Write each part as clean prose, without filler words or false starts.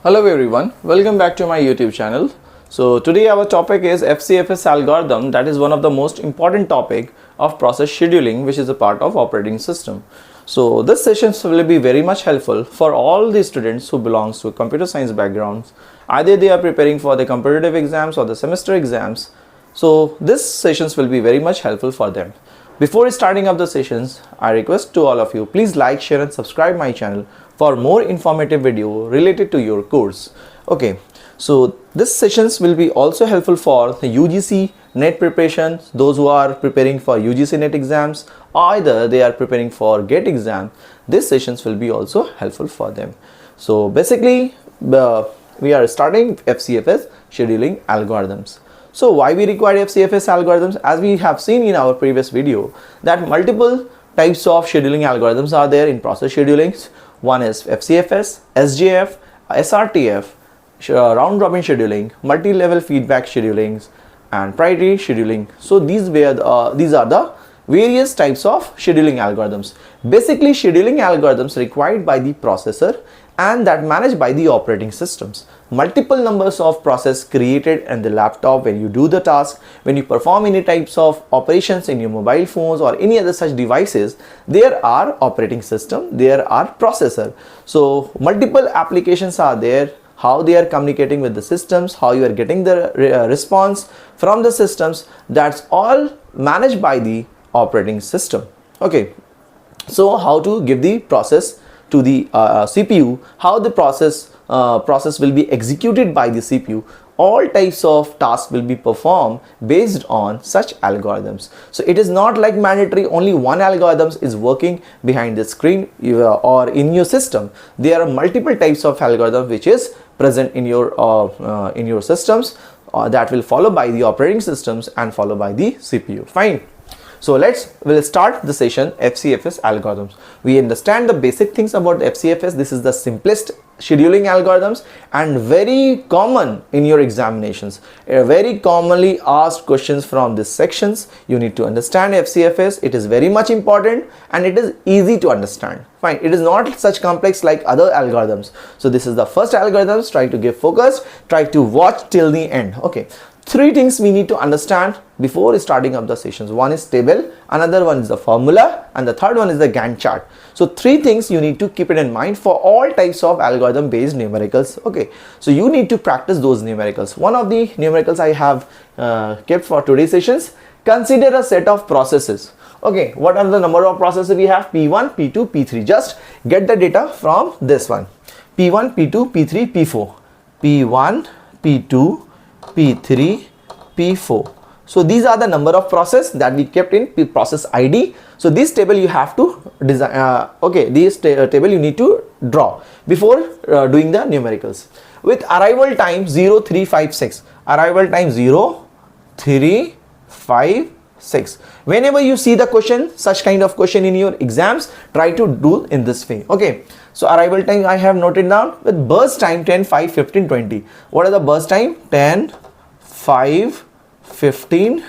Hello everyone, welcome back to my YouTube channel. So today our topic is FCFS algorithm, that is one of the most important topic of process scheduling, which is a part of operating system. So this session will be very much helpful for all the students who belongs to computer science backgrounds. Either they are preparing for the competitive exams or the semester exams. So this sessions will be very much helpful for them. Before starting up the sessions, I request to all of you, please like, share and subscribe my channel for more informative video related to your course. Okay, so this sessions will be also helpful for the UGC NET preparation, those who are preparing for UGC NET exams, either they are preparing for GATE exam. These sessions will be also helpful for them. So basically we are starting FCFS scheduling algorithms. So why we require FCFS algorithms? As we have seen in our previous video that multiple types of scheduling algorithms are there in process scheduling. One is FCFS, SJF, SRTF, round robin scheduling, multi-level feedback scheduling and priority scheduling. So these are the various types of scheduling algorithms. Basically scheduling algorithms required by the processor and that managed by the operating systems. Multiple numbers of process created in the laptop when you do the task, when you perform any types of operations in your mobile phones or any other such devices, there are operating system, there are processor. So multiple applications are there, how they are communicating with the systems, how you are getting the response from the systems, that's all managed by the operating system. Okay, so how to give the process to the CPU, how the process will be executed by the CPU, all types of tasks will be performed based on such algorithms. So it is not like mandatory only one algorithm is working behind the screen or in your system. There are multiple types of algorithms which is present in your systems that will follow by the operating systems and follow by the CPU. Fine. So we'll start the session FCFS algorithms. We understand the basic things about FCFS. This is the simplest scheduling algorithms and very common in your examinations. Very commonly asked questions from these sections. You need to understand FCFS. It is very much important and it is easy to understand. Fine. It is not such complex like other algorithms. So this is the first algorithms. Try to give focus. Try to watch till the end. Okay. Three things we need to understand before starting up the sessions. One is table, another one is the formula, and the third one is the Gantt chart. So three things you need to keep it in mind for all types of algorithm based numericals. Okay, so you need to practice those numericals. One of the numericals I have kept for today's sessions. Consider a set of processes. Okay, what are the number of processes we have? P1, P2, P3. Just get the data from this one. P1, P2, P3, P4. P1, P2, P3, P4. So these are the number of process that we kept in process ID. So this table you have to design. Okay, this table you need to draw before doing the numericals. With arrival time 0, 3, 5, 6. Arrival time 0, 3, 5, 6. Whenever you see the question, such kind of question in your exams, try to do in this way. Okay. So arrival time I have noted down with burst time 10, 5, 15, 20. What are the burst time? 10, 5, 15,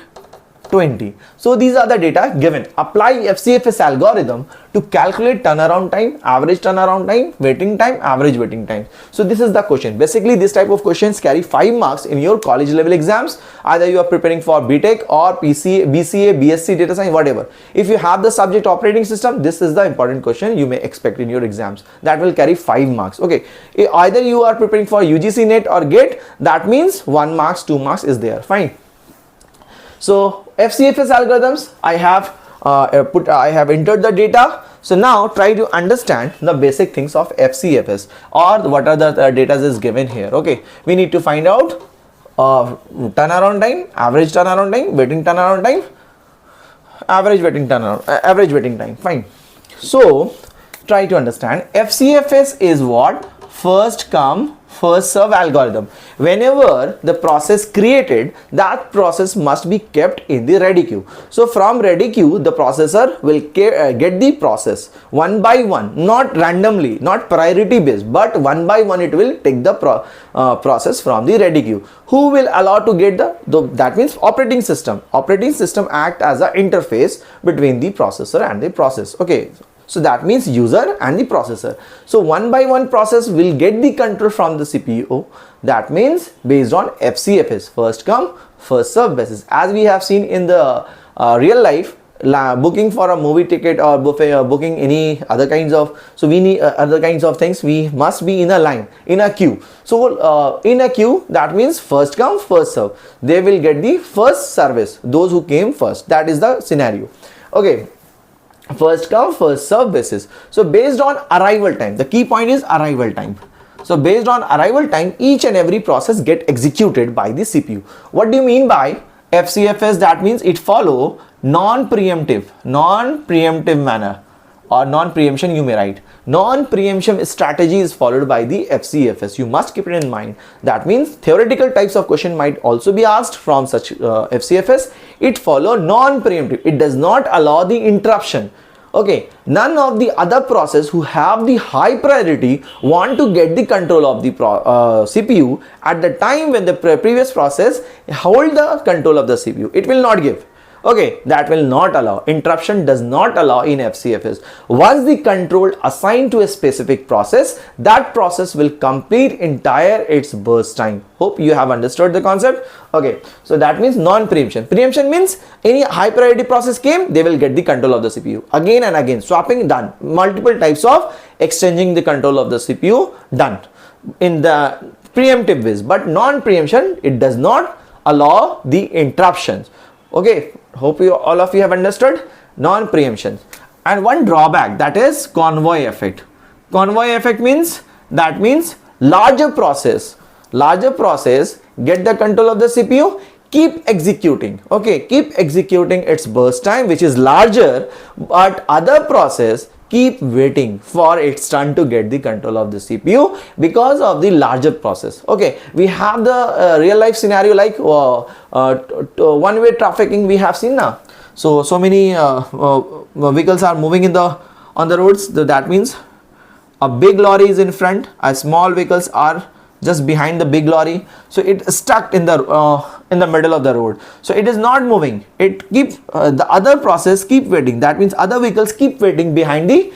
20. So these are the data given. Apply FCFS algorithm to calculate turnaround time, average turnaround time, waiting time, average waiting time. So this is the question. Basically this type of questions carry 5 marks in your college level exams. Either you are preparing for B.Tech or PCA, BCA, BSc, data science, whatever. If you have the subject operating system, this is the important question you may expect in your exams. That will carry 5 marks. Okay. Either you are preparing for UGC NET or GATE, that means 1 marks, 2 marks is there. Fine. So FCFS algorithms, I have entered the data. So now try to understand the basic things of FCFS or what are the data is given here. Okay, we need to find out turnaround time, average turnaround time, waiting turnaround time, average waiting time. Fine. So try to understand FCFS is what? First come first serve algorithm. Whenever the process created, that process must be kept in the ready queue. So from ready queue, the processor will get the process one by one, not randomly, not priority based, but one by one it will take the process from the ready queue. Who will allow to get that means operating system. Operating system act as an interface between the processor and the process. Okay. So that means user and the processor. So one by one process will get the control from the CPU. That means based on FCFS, first come first serve basis. As we have seen in the real life, booking for a movie ticket or booking any other kinds of, so we need other kinds of things, we must be in a line, in a queue. So in a queue, that means first come first serve. They will get the first service, those who came first. That is the scenario. Okay, first come first serve basis. So based on arrival time, the key point is arrival time. So based on arrival time, each and every process get executed by the CPU. What do you mean by FCFS? That means it follow non-preemptive manner, or non-preemption you may write. Non-preemption strategy is followed by the FCFS. You must keep it in mind. That means theoretical types of question might also be asked from such FCFS. It follow non-preemptive. It does not allow the interruption. Okay, none of the other process who have the high priority want to get the control of the CPU at the time when the previous process hold the control of the CPU. It will not give. Okay, that will not allow. Interruption does not allow in FCFS. Once the control assigned to a specific process, that process will complete entire its burst time. Hope you have understood the concept. Okay, so that means non-preemption. Preemption means any high priority process came, they will get the control of the CPU. Again and again, swapping done. Multiple types of exchanging the control of the CPU done in the preemptive ways. But non-preemption, it does not allow the interruptions. Okay, hope all of you have understood non-preemption. And one drawback, that is convoy effect. Convoy effect means, that means larger process get the control of the CPU, keep executing. Okay, keep executing its burst time, which is larger, but other process keep waiting for its turn to get the control of the CPU because of the larger process. Okay, we have the real life scenario like one-way trafficking we have seen now. So many vehicles are moving on the roads. That means a big lorry is in front, small vehicles are just behind the big lorry, so it is stuck in the middle of the road, so it is not moving. It keep the other process keep waiting. That means other vehicles keep waiting behind the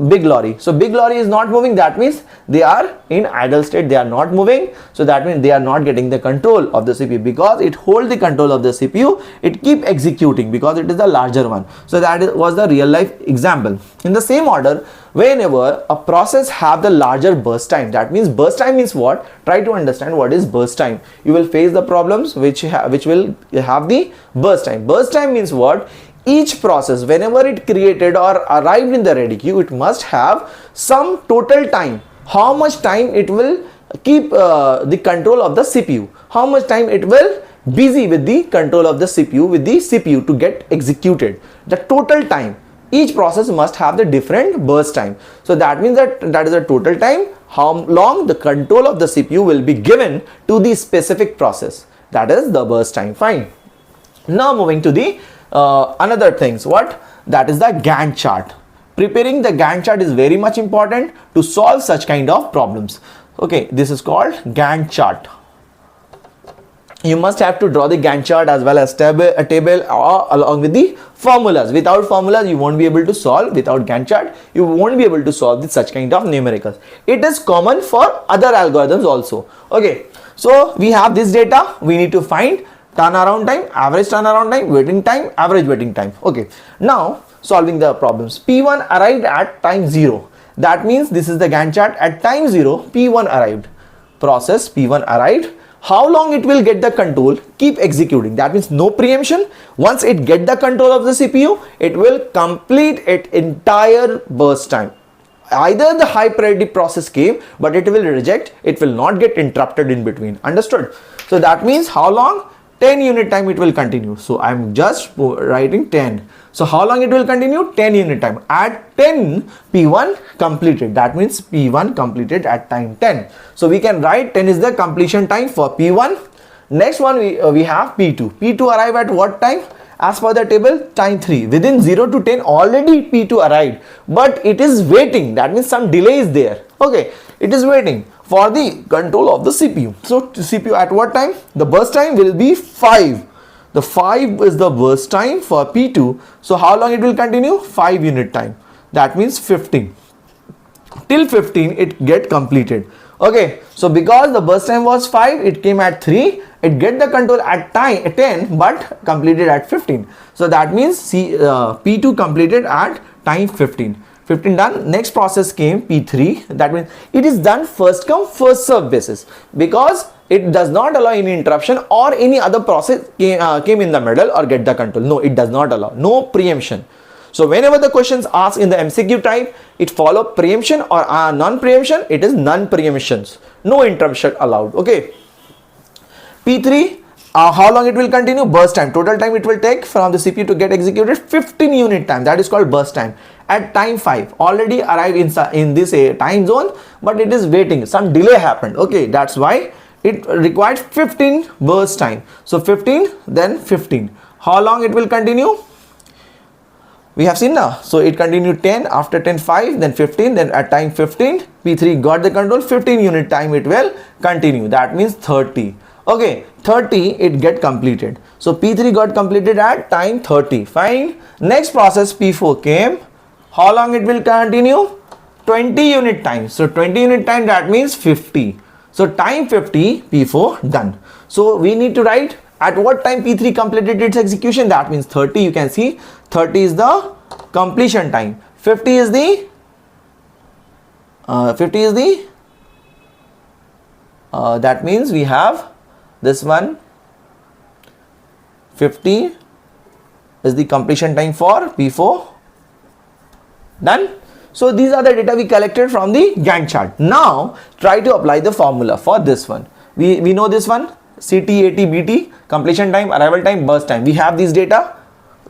big lorry. So big lorry is not moving, that means they are in idle state, they are not moving. So that means they are not getting the control of the CPU. Because it hold the control of the CPU, it keep executing because it is the larger one. So that was the real life example. In the same order, whenever a process have the larger burst time, that means burst time means what? Try to understand what is burst time. You will face the problems which will have the burst time. Burst time means what? Each process, whenever it created or arrived in the ready queue, it must have some total time. How much time it will keep the control of the CPU. How much time it will busy with the control of the CPU to get executed. The total time. Each process must have the different burst time. So that means that is the total time, how long the control of the CPU will be given to the specific process. That is the burst time. Fine. Now moving to the another things. What? That is the Gantt chart. Preparing the Gantt chart is very much important to solve such kind of problems. Okay, this is called Gantt chart. You must have to draw the Gantt chart as well as a table along with the formulas. Without formulas, you won't be able to solve. Without Gantt chart, you won't be able to solve such kind of numericals. It is common for other algorithms also. Okay, so we have this data. We need to find turnaround time, average turnaround time, waiting time, average waiting time. Okay, now solving the problems. P1 arrived at time 0. That means this is the Gantt chart. At time 0, P1 arrived. Process P1 arrived. How long it will get the control? Keep executing. That means no preemption. Once it get the control of the CPU, it will complete its entire burst time. Either the high priority process came, but it will reject. It will not get interrupted in between. Understood? So that means how long? 10 unit time it will continue. So I'm just writing 10. So how long it will continue? 10 unit time. At 10, P1 completed. That means P1 completed at time 10. So we can write 10 is the completion time for P1. Next one we have P2. P2 arrive at what time? As per the table, time 3. Within 0 to 10 already P2 arrived. But it is waiting. That means some delay is there. Okay, it is waiting for the control of the CPU. So CPU at what time? The burst time will be 5. The 5 is the burst time for P2. So how long it will continue? 5 unit time. that means 15. Till 15 it get completed. Okay, so because the burst time was 5, it came at 3, it get the control at time 10 but completed at 15. So that means P2 completed at time 15. 15 done. Next process came P3, that means it is done first come first serve basis, because it does not allow any interruption or any other process came in the middle or get the control. No, it does not allow, no preemption. So whenever the questions asked in the MCQ type, it follow preemption or non-preemption, it is non-preemptions, no interruption allowed. Okay, P3, how long it will continue? Burst time, total time it will take from the CPU to get executed 15 unit time, that is called burst time. At time 5 already arrived in this time zone, but it is waiting, some delay happened. Okay, that's why it required 15 burst time. So 15 then 15, how long it will continue? We have seen now. So it continued 10, after 10 5, then 15, then at time 15 P3 got the control, 15 unit time it will continue, that means 30. Okay, 30 it get completed. So P3 got completed at time 30. Fine. Next process P4 came. How long it will continue? 20 unit time. So 20 unit time, that means 50. So time 50 P4 done. So we need to write at what time P3 completed its execution, that means 30. You can see 30 is the completion time, 50 is the that means we have this one, 50 is the completion time for P4. Done. So these are the data we collected from the Gantt chart. Now try to apply the formula for this one. We know this one, CT, AT, BT, completion time, arrival time, burst time. We have these data,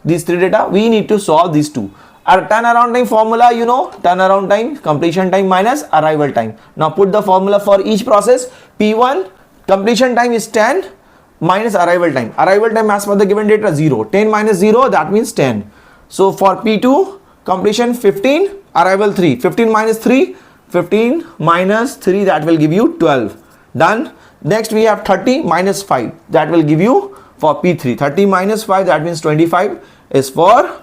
these three data. We need to solve these two. Our turnaround time formula, you know, turnaround time, completion time minus arrival time. Now put the formula for each process. P1 completion time is 10 minus arrival time. Arrival time as per the given data 0. 10 minus 0, that means 10. So for P2 completion 15, arrival 3. 15 minus 3, 15 minus 3, that will give you 12. Done. Next we have 30 minus 5, that will give you for P3. 30 minus 5, that means 25 is for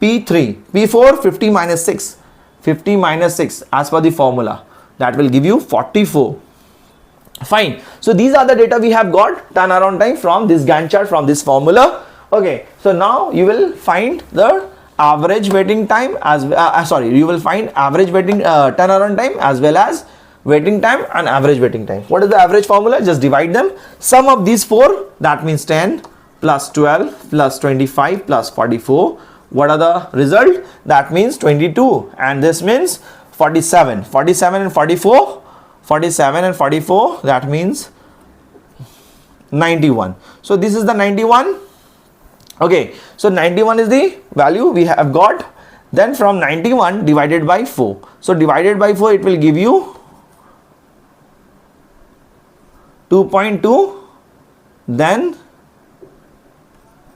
P3. P4 50 minus 6. 50 minus 6 as per the formula, that will give you 44. Fine. So these are the data we have got, turnaround time from this Gantt chart, from this formula. Okay. So now you will find the average waiting time as you will find average waiting turnaround time as well as waiting time and average waiting time. What is the average formula? Just divide them. Sum of these four, that means 10 plus 12 plus 25 plus 44. What are the result? That means 22, and this means 47. 47 and 44. 47 and 44, that means 91. So this is the 91. Okay, so 91 is the value we have got. Then from 91 divided by 4. So divided by 4, it will give you 2.2, then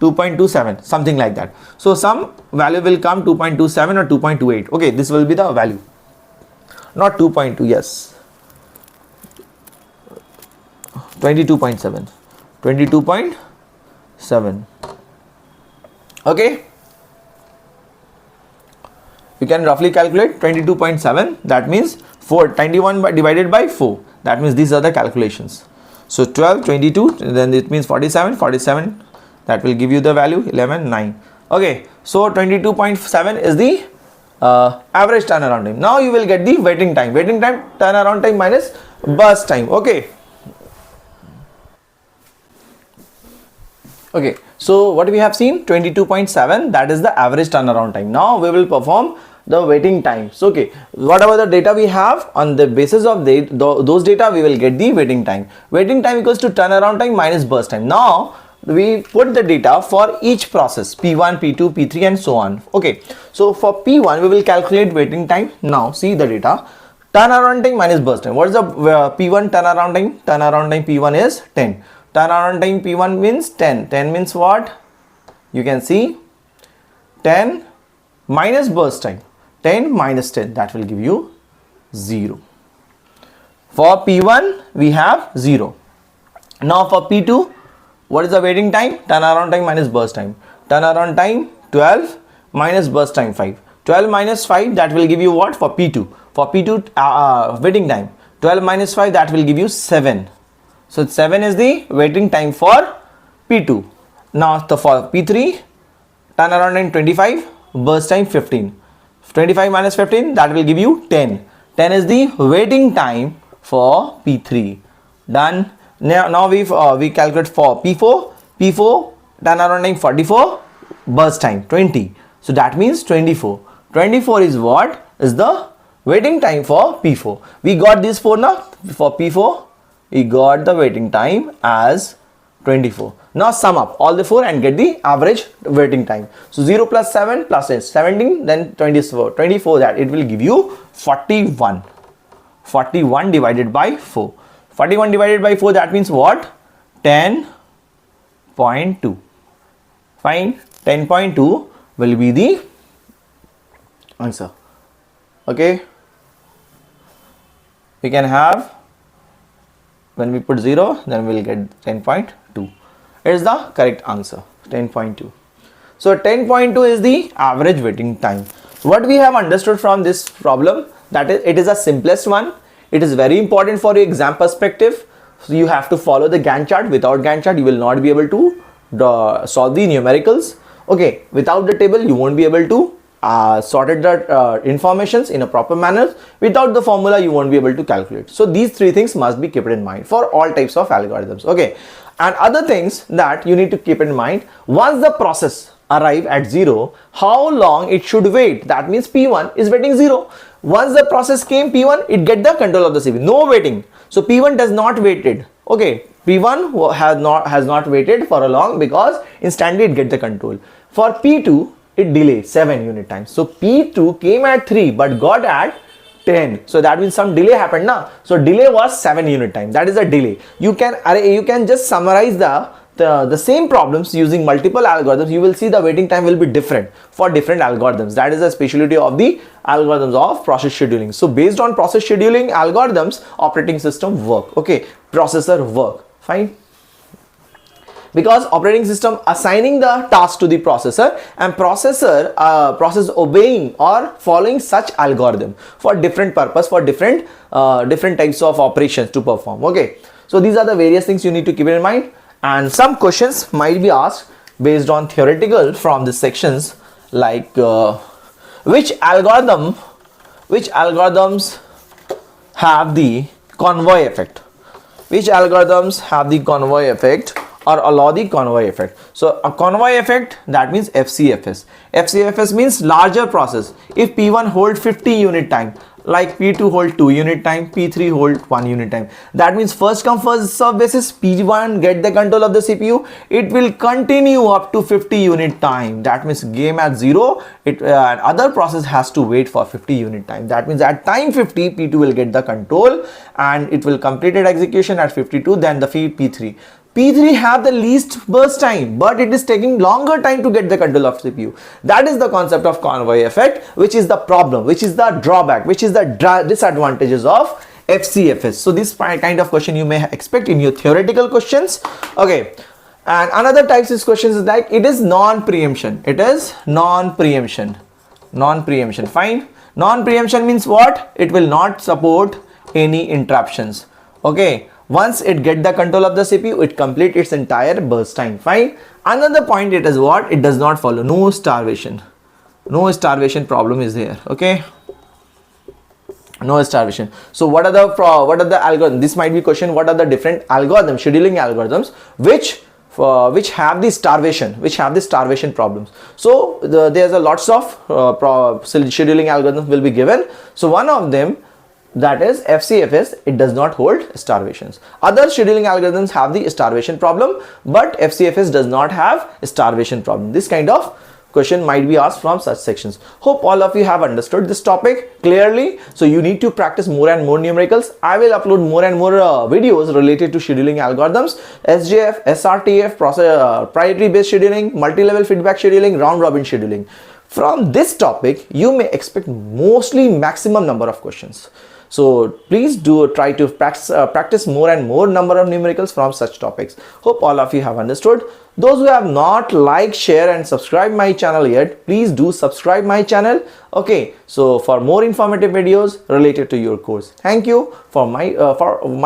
2.27, something like that. So some value will come 2.27 or 2.28. Okay, this will be the value. Not 2.2, yes. 22.7. 22.7. Okay. You can roughly calculate 22.7. That means 21 divided by 4. That means these are the calculations. So 12, 22, then it means 47, 47. That will give you the value 11, 9. Okay. So 22.7 is the average turnaround time. Now you will get the waiting time. Waiting time, turnaround time minus burst time. Okay. Okay. So what we have seen, 22.7, that is the average turnaround time. Now we will perform the waiting times. Okay, whatever the data we have, on the basis of those data we will get the waiting time. Waiting time equals to turnaround time minus burst time. Now we put the data for each process, P1, P2, P3 and so on. Okay, so for P1 we will calculate waiting time. Now see the data, turnaround time minus burst time. What is the P1 turnaround time? Turnaround time P1 is 10. Turnaround time P1 means 10. 10 means what? You can see 10 minus burst time. 10 minus 10, that will give you 0. For P1 we have 0. Now for P2, what is the waiting time? Turnaround time minus burst time. Turnaround time 12 minus burst time 5. 12 minus 5, that will give you what for P2? For P2 waiting time, 12 minus 5, that will give you 7. So 7 is the waiting time for P2. Now for P3, turnaround time 25, burst time 15. 25 minus 15, that will give you 10. 10 is the waiting time for P3. Done. Now we calculate for P4. P4 turnaround time 44, burst time 20. So that means 24. 24 is what is the waiting time for P4. We got this for now. For P4, we got the waiting time as 24. Now sum up all the 4 and get the average waiting time. So 0 plus 7 plus 8, 17, then 24. 24, that it will give you 41. 41 divided by 4. 41 divided by 4, that means what? 10.2. Fine. 10.2 will be the answer. Okay. We can have, when we put 0, then we will get 10.2. It is the correct answer, 10.2. So 10.2 is the average waiting time. What we have understood from this problem, that is, it is the simplest one. It is very important for your exam perspective. So you have to follow the Gantt chart. Without Gantt chart, you will not be able to solve the numericals. Okay, without the table, you won't be able to sorted the informations in a proper manner. Without the formula, you won't be able to calculate. So these 3 things must be kept in mind for all types of algorithms. Okay, and other things that you need to keep in mind, once the process arrive at 0, how long it should wait. That means P1 is waiting 0. Once the process came P1, it get the control of the CPU. No waiting. So P1 does not waited. Okay, P1 has not waited for a long, because instantly it get the control. For P2, it delayed 7 unit times. So P2 came at 3 but got at 10. So that means some delay happened now. So delay was 7 unit time. That is a delay. You can just summarize the same problems using multiple algorithms. You will see the waiting time will be different for different algorithms. That is a specialty of the algorithms of process scheduling. So based on process scheduling algorithms, operating system work. Okay, processor work. Fine. Because operating system assigning the task to the processor, and process obeying or following such algorithm for different purpose, for different types of operations to perform. Okay, so these are the various things you need to keep in mind, and some questions might be asked based on theoretical from the sections, like which algorithms have the convoy effect? Which algorithms have the convoy effect or allow the convoy effect? So a convoy effect, that means FCFS. FCFS means larger process. If P1 hold 50 unit time, like P2 hold 2 unit time, P3 hold 1 unit time. That means first come first serve basis, P1 get the control of the CPU, it will continue up to 50 unit time. That means game at 0, other process has to wait for 50 unit time. That means at time 50, P2 will get the control and it will complete its execution at 52, then the P3. P3 have the least burst time, but it is taking longer time to get the control of CPU. That is the concept of convoy effect, which is the problem, which is the drawback, which is the disadvantages of FCFS. So this kind of question you may expect in your theoretical questions. Okay, and another types of questions is like it is non-preemption. It is non-preemption. Non-preemption. Fine. Non-preemption means what? It will not support any interruptions. Okay. Once it get the control of the CPU, it complete its entire burst time. Fine. Another point, it is what? It does not follow. No starvation. No starvation problem is there. Okay. No starvation. So what are the algorithms? This might be question. What are the different algorithms, scheduling algorithms, which have the starvation problems? So there's a lots of scheduling algorithms will be given. So one of them, that is FCFS, it does not hold starvations. Other scheduling algorithms have the starvation problem, but FCFS does not have a starvation problem. This kind of question might be asked from such sections. Hope all of you have understood this topic clearly. So you need to practice more and more numericals. I will upload more and more videos related to scheduling algorithms, SJF, SRTF, priority based scheduling, multi-level feedback scheduling, round robin scheduling. From this topic, you may expect mostly maximum number of questions. So please do try to practice more and more number of numericals from such topics. Hope all of you have understood. Those who have not liked, share and subscribe my channel yet, please do subscribe my channel. Okay, so for more informative videos related to your course. Thank you for my